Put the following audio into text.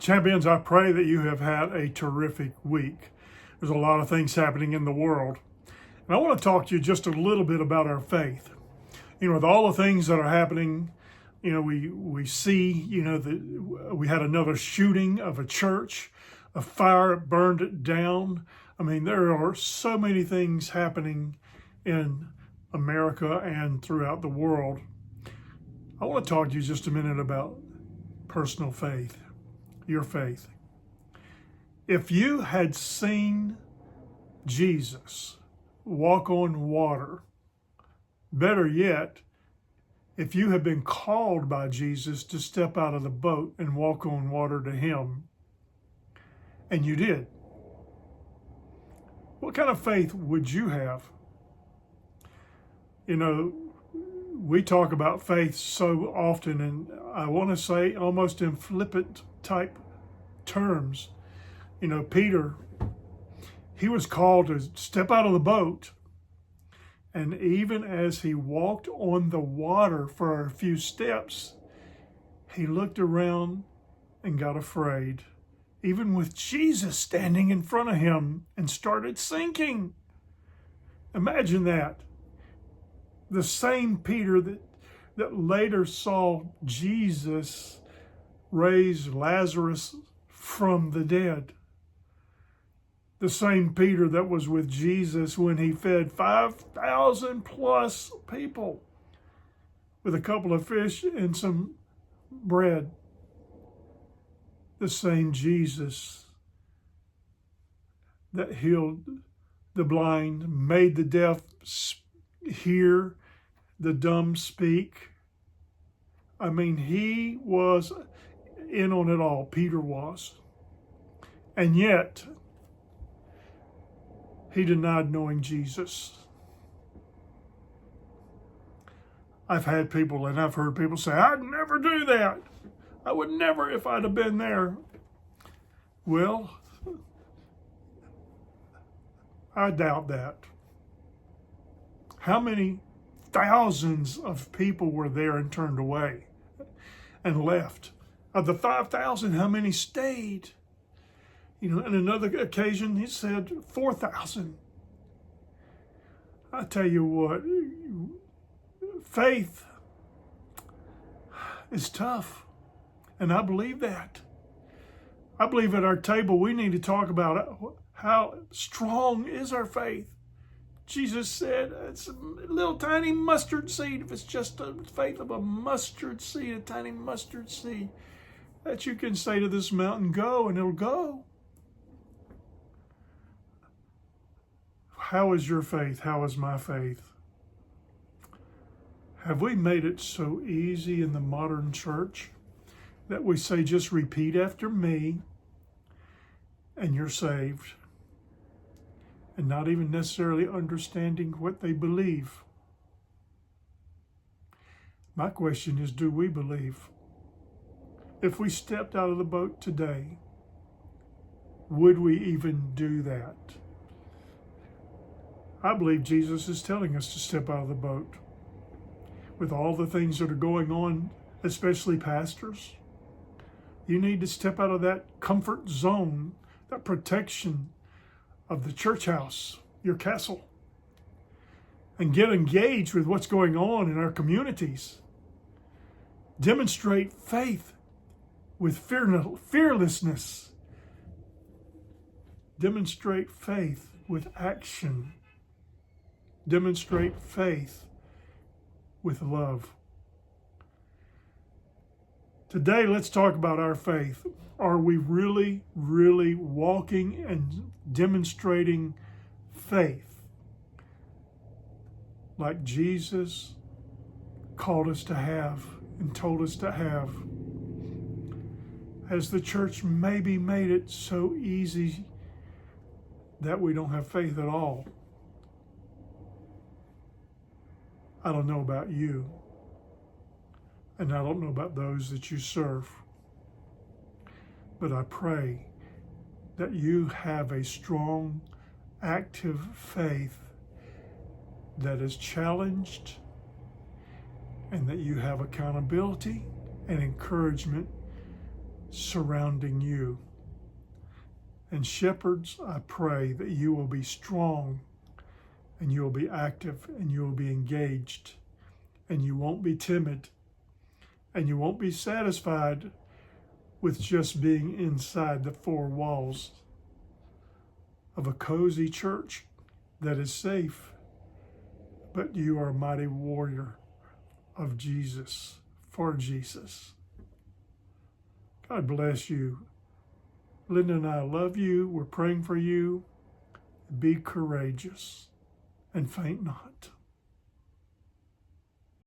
Champions, I pray that you have had a terrific week. There's a lot of things happening in the world. And I want to talk to you just a little bit about our faith. With all the things that are happening, we see, that we had another shooting of a church, a fire burned it down. There are so many things happening in America and throughout the world. I want to talk to you just a minute about personal faith, your faith. If you had seen Jesus walk on water, better yet, if you had been called by Jesus to step out of the boat and walk on water to him, and you did, what kind of faith would you have? We talk about faith so often, and I want to say almost in flippant type terms. Peter, he was called to step out of the boat. And even as he walked on the water for a few steps, he looked around and got afraid, even with Jesus standing in front of him, and started sinking. Imagine that. The same Peter that later saw Jesus raise Lazarus from the dead. The same Peter that was with Jesus when he fed 5,000 plus people with a couple of fish and some bread. The same Jesus that healed the blind, made the deaf hear, the dumb speak. He was in on it all. Peter was. And yet, he denied knowing Jesus. I've had people and I've heard people say, I'd never do that. I would never if I'd have been there. Well, I doubt that. How many thousands of people were there and turned away and left? Of the 5,000, how many stayed? On another occasion, he said 4,000. I tell you what, faith is tough. And I believe that. I believe at our table we need to talk about how strong is our faith. Jesus said it's a little tiny mustard seed. If it's just the faith of a mustard seed, a tiny mustard seed, that you can say to this mountain, go, and it'll go. How is your faith? How is my faith? Have we made it so easy in the modern church that we say, just repeat after me and you're saved, and not even necessarily understanding what they believe? My question is, do we believe? If we stepped out of the boat today, would we even do that? I believe Jesus is telling us to step out of the boat. With all the things that are going on, especially pastors, you need to step out of that comfort zone, that protection of the church house, your castle, and get engaged with what's going on in our communities. Demonstrate faith with fearlessness. Demonstrate faith with action. Demonstrate faith with love. Today, let's talk about our faith. Are we really, really walking and demonstrating faith like Jesus called us to have and told us to have? Has the church maybe made it so easy that we don't have faith at all? I don't know about you, and I don't know about those that you serve, but I pray that you have a strong, active faith that is challenged, and that you have accountability and encouragement surrounding you. And shepherds, I pray that you will be strong and you will be active and you will be engaged and you won't be timid and you won't be satisfied with just being inside the four walls of a cozy church that is safe, but you are a mighty warrior of Jesus, for Jesus. God bless you. Linda and I love you. We're praying for you. Be courageous and faint not.